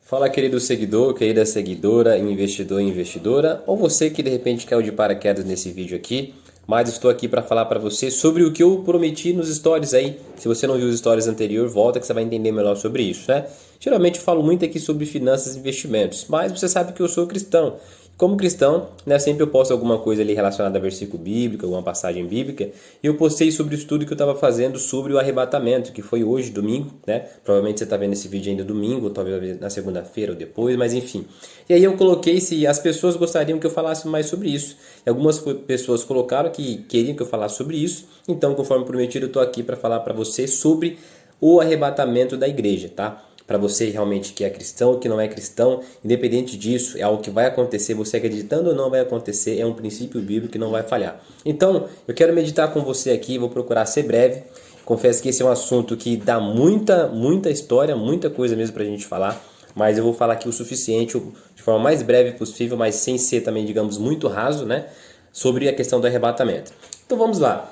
Fala, querido seguidor, querida seguidora, investidor e investidora, ou você que de repente caiu de paraquedas nesse vídeo aqui, mas estou aqui para falar para você sobre o que eu prometi nos stories aí. Se você não viu os stories anteriores, volta que você vai entender melhor sobre isso, né? Geralmente eu falo muito aqui sobre finanças e investimentos, mas você sabe que eu sou cristão. Como cristão, né, sempre eu posto alguma coisa ali relacionada a versículo bíblico, alguma passagem bíblica, e eu postei sobre o estudo que eu estava fazendo sobre o arrebatamento, que foi hoje, domingo, né? Provavelmente você está vendo esse vídeo ainda domingo, ou talvez na segunda-feira ou depois, mas enfim. E aí eu coloquei se as pessoas gostariam que eu falasse mais sobre isso. E algumas pessoas colocaram que queriam que eu falasse sobre isso, então conforme prometido eu estou aqui para falar para você sobre o arrebatamento da igreja, tá? Para você realmente que é cristão ou que não é cristão, independente disso, é algo que vai acontecer, você acreditando ou não vai acontecer, é um princípio bíblico que não vai falhar. Então, eu quero meditar com você aqui, vou procurar ser breve. Confesso que esse é um assunto que dá muita história, muita coisa mesmo para a gente falar, mas eu vou falar aqui o suficiente, de forma mais breve possível, mas sem ser também, digamos, muito raso, né, sobre a questão do arrebatamento. Então vamos lá,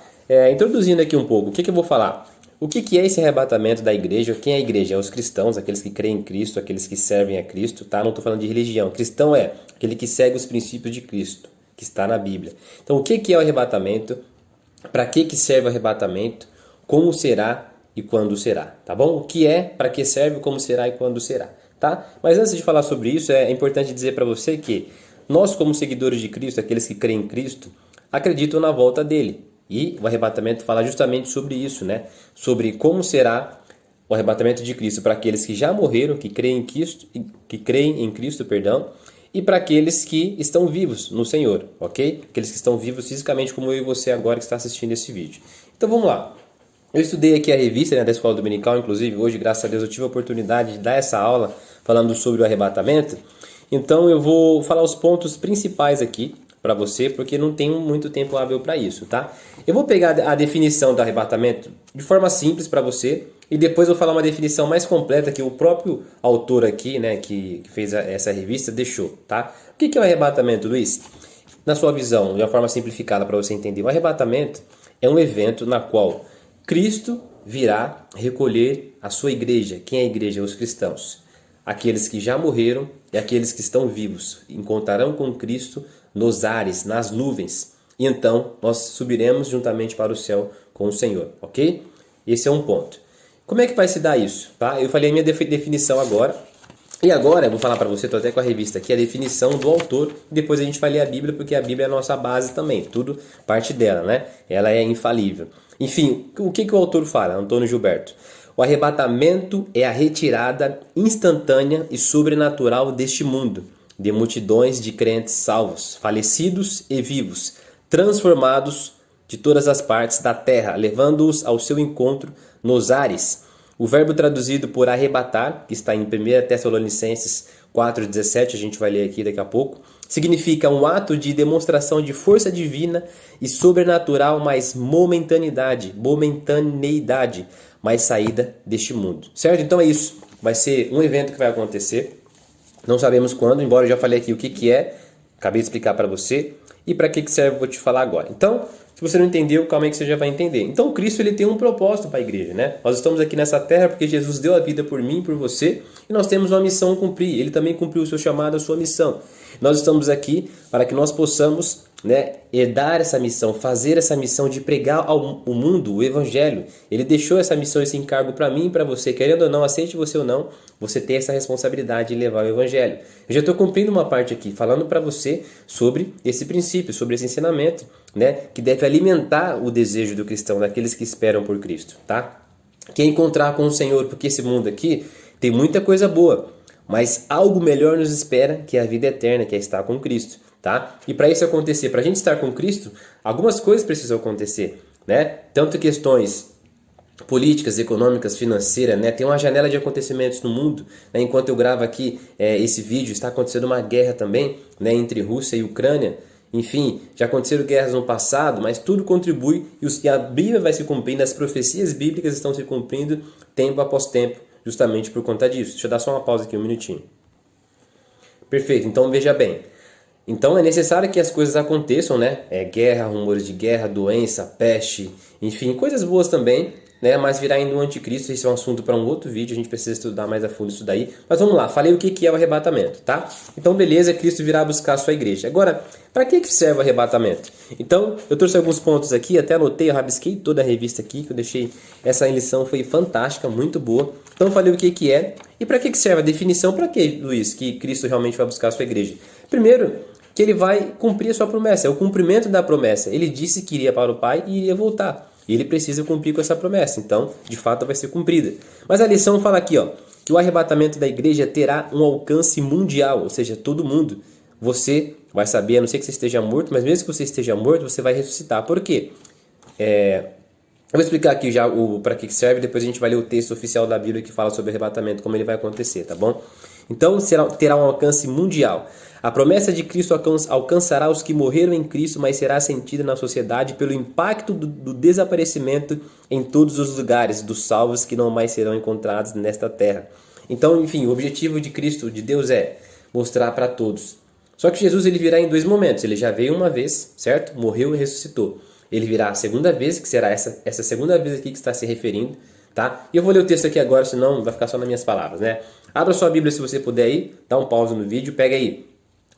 introduzindo aqui um pouco, o que eu vou falar? O que é esse arrebatamento da igreja? Quem é a igreja? É os cristãos, aqueles que creem em Cristo, aqueles que servem a Cristo, tá? Não estou falando de religião. Cristão é aquele que segue os princípios de Cristo, que está na Bíblia. Então, o que é o arrebatamento? Para que serve o arrebatamento? Como será e quando será, tá bom? O que é, para que serve, como será e quando será, tá? Mas antes de falar sobre isso, é importante dizer para você que nós, como seguidores de Cristo, aqueles que creem em Cristo, acreditam na volta dele. E o arrebatamento fala justamente sobre isso, né? Sobre como será o arrebatamento de Cristo para aqueles que já morreram, que creem em Cristo, perdão, e para aqueles que estão vivos no Senhor, ok? Aqueles que estão vivos fisicamente, como eu e você agora que está assistindo esse vídeo. Então vamos lá. Eu estudei aqui a revista, né, da Escola Dominical, inclusive hoje, graças a Deus, eu tive a oportunidade de dar essa aula falando sobre o arrebatamento. Então eu vou falar os pontos principais aqui para você, porque não tenho muito tempo hábil para isso, tá? Eu vou pegar a definição do arrebatamento de forma simples para você e depois eu vou falar uma definição mais completa que o próprio autor aqui, né, que fez essa revista, deixou, tá? O que é o arrebatamento, Luiz? Na sua visão, de uma forma simplificada para você entender, o arrebatamento é um evento na qual Cristo virá recolher a sua igreja. Quem é a igreja? Os cristãos. Aqueles que já morreram e aqueles que estão vivos encontrarão com Cristo nos ares, nas nuvens. E então nós subiremos juntamente para o céu com o Senhor, ok? Esse é um ponto. Como é que vai se dar isso? Tá? Eu falei a minha definição agora. E agora eu vou falar para você, estou até com a revista aqui, a definição do autor. E depois a gente vai ler a Bíblia, porque a Bíblia é a nossa base também. Tudo parte dela, né? Ela é infalível. Enfim, o que o autor fala, Antônio Gilberto? O arrebatamento é a retirada instantânea e sobrenatural deste mundo, de multidões de crentes salvos, falecidos e vivos, transformados de todas as partes da terra, levando-os ao seu encontro nos ares. O verbo traduzido por arrebatar, que está em 1 Tessalonicenses 4,17, a gente vai ler aqui daqui a pouco, significa um ato de demonstração de força divina e sobrenatural, mas momentaneidade, mais saída deste mundo. Certo? Então é isso. Vai ser um evento que vai acontecer. Não sabemos quando, embora eu já falei aqui o que é, acabei de explicar para você, e para que serve eu vou te falar agora. Então, se você não entendeu, calma aí que você já vai entender. Então, o Cristo ele tem um propósito para a igreja, né? Nós estamos aqui nessa terra porque Jesus deu a vida por mim e por você, e nós temos uma missão a cumprir. Ele também cumpriu o seu chamado, a sua missão. Nós estamos aqui para que nós possamos, né, herdar essa missão, fazer essa missão de pregar ao mundo o evangelho. Ele deixou essa missão, esse encargo para mim e para você, querendo ou não, aceite você ou não, você tem essa responsabilidade de levar o evangelho. Eu já estou cumprindo uma parte aqui, falando para você sobre esse princípio, sobre esse ensinamento, né, que deve alimentar o desejo do cristão, daqueles que esperam por Cristo, tá? Quer encontrar com o Senhor, porque esse mundo aqui tem muita coisa boa, mas algo melhor nos espera, que é a vida eterna, que é estar com Cristo, tá? E para isso acontecer, para a gente estar com Cristo, algumas coisas precisam acontecer, né? Tanto questões políticas, econômicas, financeiras, né? Tem uma janela de acontecimentos no mundo, né? Enquanto eu gravo aqui esse vídeo, está acontecendo uma guerra também, né? Entre Rússia e Ucrânia. Enfim, já aconteceram guerras no passado, mas tudo contribui e a Bíblia vai se cumprindo, as profecias bíblicas estão se cumprindo tempo após tempo, justamente por conta disso. Deixa eu dar só uma pausa aqui, um minutinho. Perfeito, então veja bem. Então é necessário que as coisas aconteçam, né? Guerra, rumores de guerra, doença, peste, enfim, coisas boas também, né? Mas virá ainda um anticristo. Esse é um assunto para um outro vídeo, a gente precisa estudar mais a fundo isso daí. Mas vamos lá, falei o que é o arrebatamento, tá? Então beleza, Cristo virá buscar a sua igreja. Agora, para que serve o arrebatamento? Então, eu trouxe alguns pontos aqui, até anotei, eu rabisquei toda a revista aqui, que eu deixei, essa lição foi fantástica, muito boa. Então falei o que é e para que serve a definição. Para que, Luiz, que Cristo realmente vai buscar a sua igreja? Primeiro, que ele vai cumprir a sua promessa, é o cumprimento da promessa. Ele disse que iria para o Pai e iria voltar. E ele precisa cumprir com essa promessa, então, de fato, vai ser cumprida. Mas a lição fala aqui, ó, que o arrebatamento da igreja terá um alcance mundial, ou seja, todo mundo. Você vai saber, a não ser que você esteja morto, mas mesmo que você esteja morto, você vai ressuscitar. Por quê? Eu vou explicar aqui já para que serve, depois a gente vai ler o texto oficial da Bíblia que fala sobre o arrebatamento, como ele vai acontecer, tá bom? Então, terá um alcance mundial. A promessa de Cristo alcançará os que morreram em Cristo, mas será sentida na sociedade pelo impacto do desaparecimento em todos os lugares dos salvos que não mais serão encontrados nesta terra. Então, enfim, o objetivo de Cristo, de Deus, é mostrar para todos. Só que Jesus ele virá em dois momentos. Ele já veio uma vez, certo? Morreu e ressuscitou. Ele virá a segunda vez, que será essa segunda vez aqui que está se referindo, tá? E eu vou ler o texto aqui agora, senão vai ficar só nas minhas palavras, né? Abra sua Bíblia se você puder aí, dá um pause no vídeo, pega aí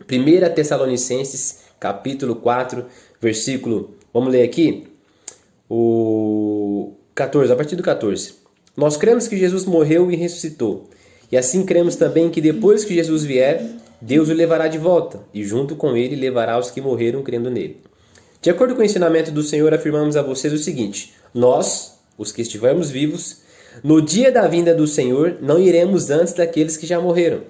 1 Tessalonicenses, capítulo 4, versículo, vamos ler aqui, o 14, a partir do 14. Nós cremos que Jesus morreu e ressuscitou, e assim cremos também que depois que Jesus vier, Deus o levará de volta, e junto com ele levará os que morreram crendo nele. De acordo com o ensinamento do Senhor, afirmamos a vocês o seguinte: nós, os que estivermos vivos, no dia da vinda do Senhor, não iremos antes daqueles que já morreram.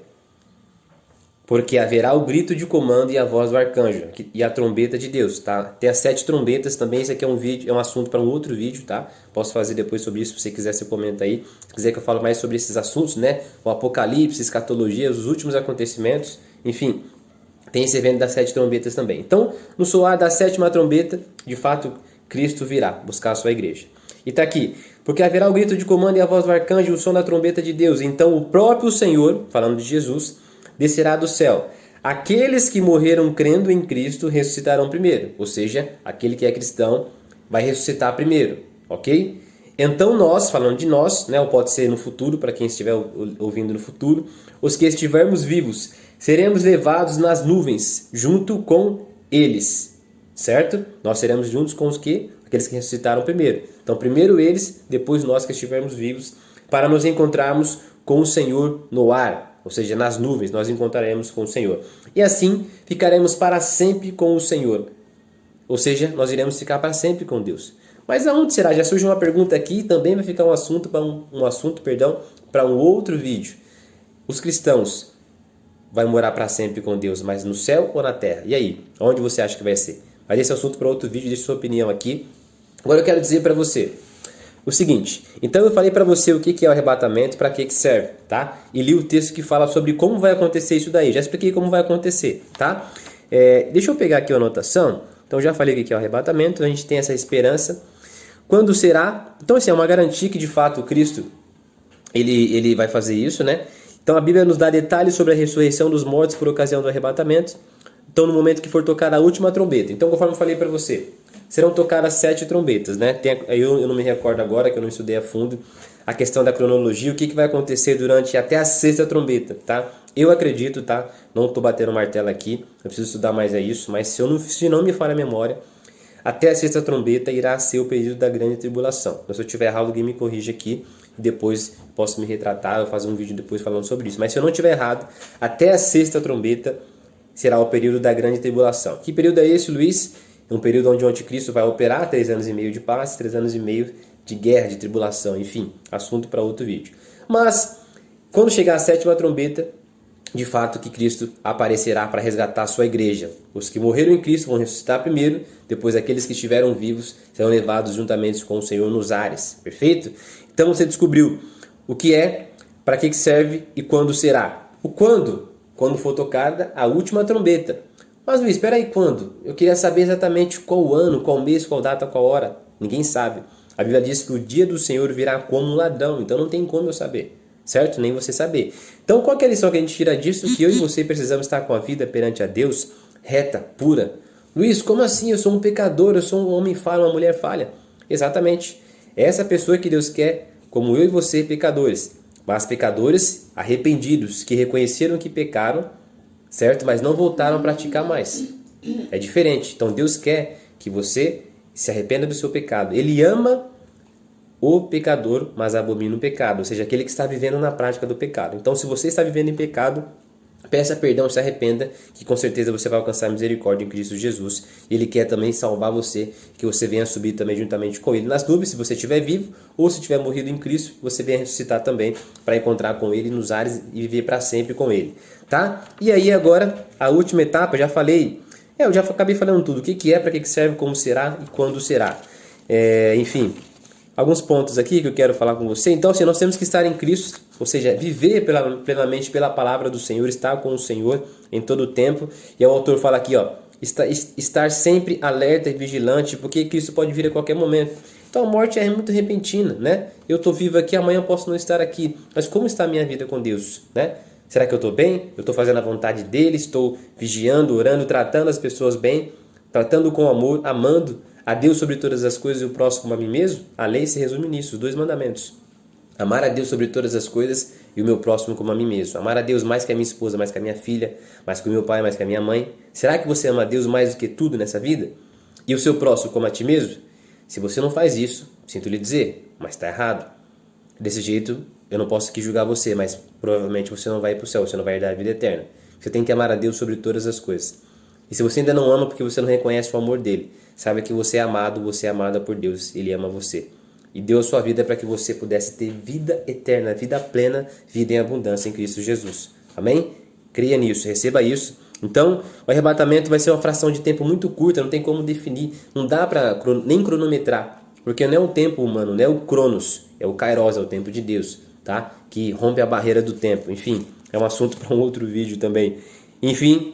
Porque haverá o grito de comando e a voz do arcanjo e a trombeta de Deus, tá? Tem as 7 trombetas também, esse aqui é um vídeo, é um assunto para um outro vídeo, tá? Posso fazer depois sobre isso, se você quiser, você comenta aí. Se quiser que eu fale mais sobre esses assuntos, né? O apocalipse, escatologia, os últimos acontecimentos, enfim, tem esse evento das 7 trombetas também. Então, no soar da 7ª trombeta, de fato, Cristo virá buscar a sua igreja. E tá aqui, porque haverá o grito de comando e a voz do arcanjo e o som da trombeta de Deus. Então o próprio Senhor, falando de Jesus, descerá do céu. Aqueles que morreram crendo em Cristo ressuscitarão primeiro. Ou seja, aquele que é cristão vai ressuscitar primeiro, ok? Então nós, falando de nós, né, ou pode ser no futuro, para quem estiver ouvindo no futuro, os que estivermos vivos, seremos levados nas nuvens, junto com eles, certo? Nós seremos juntos com aqueles que ressuscitaram primeiro. Então primeiro eles, depois nós que estivermos vivos, para nos encontrarmos com o Senhor no ar, ou seja, nas nuvens, nós encontraremos com o Senhor. E assim ficaremos para sempre com o Senhor. Ou seja, nós iremos ficar para sempre com Deus. Mas aonde será? Já surge uma pergunta aqui, também vai ficar um assunto para um outro vídeo. Os cristãos vão morar para sempre com Deus, mas no céu ou na terra? E aí? Onde você acha que vai ser? Mas esse é assunto para outro vídeo, deixe sua opinião aqui. Agora eu quero dizer para você o seguinte: então eu falei para você o que é o arrebatamento, para que serve, tá? E li o texto que fala sobre como vai acontecer isso daí. Já expliquei como vai acontecer, tá? Deixa eu pegar aqui a anotação. Então já falei o que é o arrebatamento, a gente tem essa esperança. Quando será? Então assim, é uma garantia que de fato Cristo ele vai fazer isso, né? Então a Bíblia nos dá detalhes sobre a ressurreição dos mortos por ocasião do arrebatamento. Então no momento que for tocar a última trombeta. Então conforme eu falei para você, serão tocadas 7 trombetas, né? Eu não me recordo agora, que eu não estudei a fundo, a questão da cronologia, o que vai acontecer durante até a 6ª trombeta, tá? Eu acredito, tá? Não estou batendo martelo aqui, eu preciso estudar mais isso, mas se não me falha a memória, até a 6ª trombeta irá ser o período da grande tribulação. Então, se eu tiver errado, alguém me corrige aqui, e depois posso me retratar, eu fazer um vídeo depois falando sobre isso. Mas se eu não tiver errado, até a 6ª trombeta será o período da grande tribulação. Que período é esse, Luiz? É um período onde o anticristo vai operar 3 anos e meio de paz, 3 anos e meio de guerra, de tribulação, enfim, assunto para outro vídeo. Mas, quando chegar a 7ª trombeta, de fato que Cristo aparecerá para resgatar a sua igreja. Os que morreram em Cristo vão ressuscitar primeiro, depois aqueles que estiveram vivos serão levados juntamente com o Senhor nos ares, perfeito? Então você descobriu o que é, para que serve e quando será. O quando? Quando for tocada a última trombeta. Mas Luiz, espera aí, quando? Eu queria saber exatamente qual ano, qual mês, qual data, qual hora. Ninguém sabe. A Bíblia diz que o dia do Senhor virá como um ladrão, então não tem como eu saber, certo? Nem você saber. Então qual é a lição que a gente tira disso? Que eu e você precisamos estar com a vida perante a Deus reta, pura. Luiz, como assim? Eu sou um pecador, eu sou um homem falho, uma mulher falha. Exatamente. É essa pessoa que Deus quer, como eu e você, pecadores. Mas pecadores arrependidos, que reconheceram que pecaram, certo? Mas não voltaram a praticar mais. É diferente. Então Deus quer que você se arrependa do seu pecado. Ele ama o pecador, mas abomina o pecado. Ou seja, aquele que está vivendo na prática do pecado. Então, se você está vivendo em pecado, peça perdão, se arrependa, que com certeza você vai alcançar a misericórdia em Cristo Jesus. Ele quer também salvar você, que você venha subir também juntamente com Ele nas nuvens, se você estiver vivo, ou se tiver morrido em Cristo, você venha ressuscitar também para encontrar com Ele nos ares e viver para sempre com Ele. Tá? E aí agora, a última etapa, já falei, eu já acabei falando tudo, o que é, para que serve, como será e quando será. Enfim, alguns pontos aqui que eu quero falar com você. Então, assim, nós temos que estar em Cristo, ou seja, viver plenamente pela palavra do Senhor, estar com o Senhor em todo o tempo. E o autor fala aqui, ó, estar sempre alerta e vigilante, porque Cristo pode vir a qualquer momento. Então, a morte é muito repentina, né? Eu estou vivo aqui, amanhã eu posso não estar aqui. Mas como está a minha vida com Deus, né? Será que eu estou bem? Eu estou fazendo a vontade dele? Estou vigiando, orando, tratando as pessoas bem? Tratando com amor, amando a Deus sobre todas as coisas e o próximo como a mim mesmo? A lei se resume nisso, os 2 mandamentos. Amar a Deus sobre todas as coisas e o meu próximo como a mim mesmo. Amar a Deus mais que a minha esposa, mais que a minha filha, mais que o meu pai, mais que a minha mãe. Será que você ama a Deus mais do que tudo nessa vida? E o seu próximo como a ti mesmo? Se você não faz isso, sinto lhe dizer, mas está errado. Desse jeito, eu não posso aqui julgar você, mas provavelmente você não vai ir para o céu, você não vai herdar a vida eterna. Você tem que amar a Deus sobre todas as coisas. E se você ainda não ama porque você não reconhece o amor dele, saiba que você é amado, você é amada por Deus, ele ama você. E deu a sua vida para que você pudesse ter vida eterna, vida plena, vida em abundância em Cristo Jesus. Amém? Creia nisso, receba isso. Então, o arrebatamento vai ser uma fração de tempo muito curta, não tem como definir, não dá para nem cronometrar, porque não é o tempo humano, não é o Cronos, é o Kairos, é o tempo de Deus, tá? Que rompe a barreira do tempo. Enfim, é um assunto para um outro vídeo também. Enfim,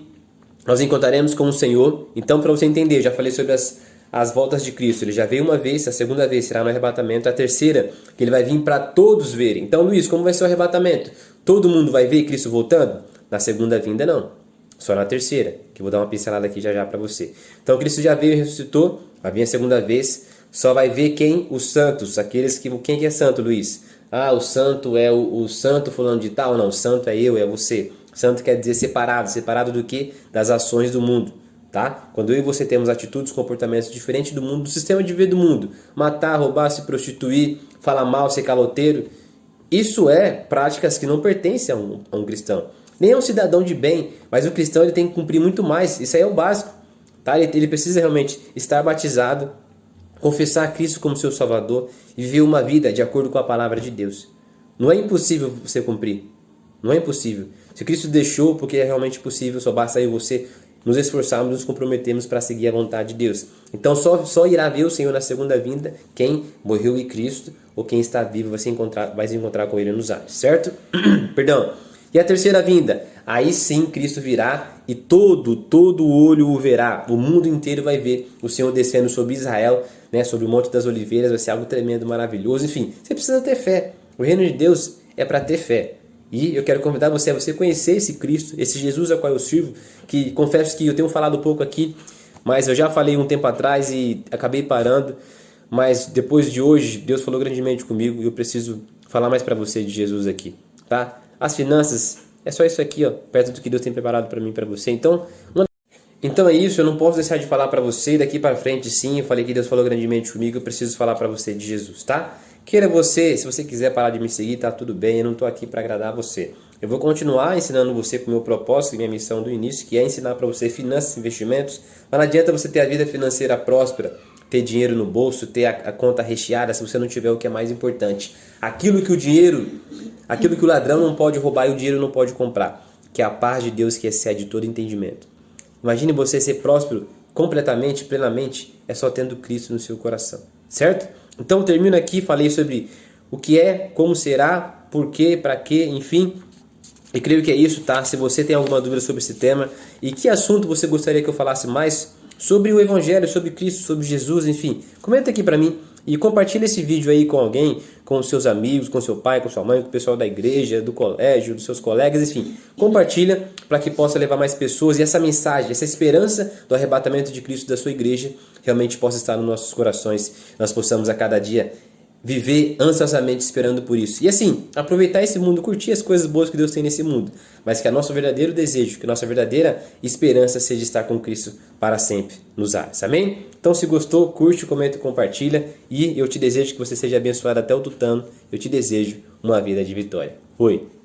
nós encontraremos com o Senhor. Então, para você entender, já falei sobre as voltas de Cristo. Ele já veio uma vez, a segunda vez será no arrebatamento, a terceira, que ele vai vir para todos verem. Então, Luiz, como vai ser o arrebatamento? Todo mundo vai ver Cristo voltando? Na segunda vinda, não. Só na terceira, que eu vou dar uma pincelada aqui já para você. Então, Cristo já veio e ressuscitou, vai vir a segunda vez. Só vai ver quem? Os santos, aqueles que... Quem que é santo, Luiz? Ah, o santo é o santo fulano de tal? Não, o santo é eu, é você. Santo quer dizer separado. Separado do quê? Das ações do mundo, tá? Quando eu e você temos atitudes, comportamentos diferentes do mundo, do sistema de vida do mundo. Matar, roubar, se prostituir, falar mal, ser caloteiro. Isso é práticas que não pertencem a um cristão. Nem a um cidadão de bem, mas o cristão ele tem que cumprir muito mais. Isso aí é o básico, tá? Ele precisa realmente estar batizado, confessar Cristo como seu Salvador e viver uma vida de acordo com a palavra de Deus. Não é impossível você cumprir. Não é impossível. Se Cristo deixou, porque é realmente possível, só basta eu e você nos esforçarmos, nos comprometermos para seguir a vontade de Deus. Então só irá ver o Senhor na segunda vinda quem morreu em Cristo ou quem está vivo vai se encontrar com Ele nos ares, certo? Perdão. E a terceira vinda? Aí sim Cristo virá e todo olho o verá. O mundo inteiro vai ver o Senhor descendo sobre Israel, né, sobre o Monte das Oliveiras. Vai ser algo tremendo, maravilhoso. Enfim, você precisa ter fé. O reino de Deus é para ter fé. E eu quero convidar você a você conhecer esse Cristo, esse Jesus a qual eu sirvo, que confesso que eu tenho falado pouco aqui, mas eu já falei um tempo atrás e acabei parando. Mas depois de hoje, Deus falou grandemente comigo e eu preciso falar mais para você de Jesus aqui, tá? As finanças, é só isso aqui, ó, perto do que Deus tem preparado para mim e para você. Então é isso, eu não posso deixar de falar para você daqui para frente, sim. Eu falei que Deus falou grandemente comigo, eu preciso falar para você de Jesus, tá? Queira você, se você quiser parar de me seguir, tá tudo bem, eu não estou aqui para agradar você. Eu vou continuar ensinando você com o meu propósito e minha missão do início, que é ensinar para você finanças e investimentos. Mas não adianta você ter a vida financeira próspera, ter dinheiro no bolso, ter a conta recheada, se você não tiver o que é mais importante. Aquilo que o ladrão não pode roubar e o dinheiro não pode comprar, que é a paz de Deus que excede todo entendimento. Imagine você ser próspero completamente, plenamente, é só tendo Cristo no seu coração, certo? Então termino aqui, falei sobre o que é, como será, por quê, para quê, enfim. E creio que é isso, tá? Se você tem alguma dúvida sobre esse tema e que assunto você gostaria que eu falasse mais sobre o Evangelho, sobre Cristo, sobre Jesus, enfim, comenta aqui para mim e compartilha esse vídeo aí com alguém, com os seus amigos, com seu pai, com sua mãe, com o pessoal da igreja, do colégio, dos seus colegas, enfim. Compartilha para que possa levar mais pessoas e essa mensagem, essa esperança do arrebatamento de Cristo da sua igreja realmente possa estar nos nossos corações. Nós possamos a cada dia viver ansiosamente esperando por isso. E assim, aproveitar esse mundo, curtir as coisas boas que Deus tem nesse mundo, mas que a nosso verdadeiro desejo, que a nossa verdadeira esperança seja estar com Cristo para sempre nos ares. Amém? Então, se gostou, curte, comenta, compartilha, e eu te desejo que você seja abençoado até o tutano. Eu te desejo uma vida de vitória. Fui!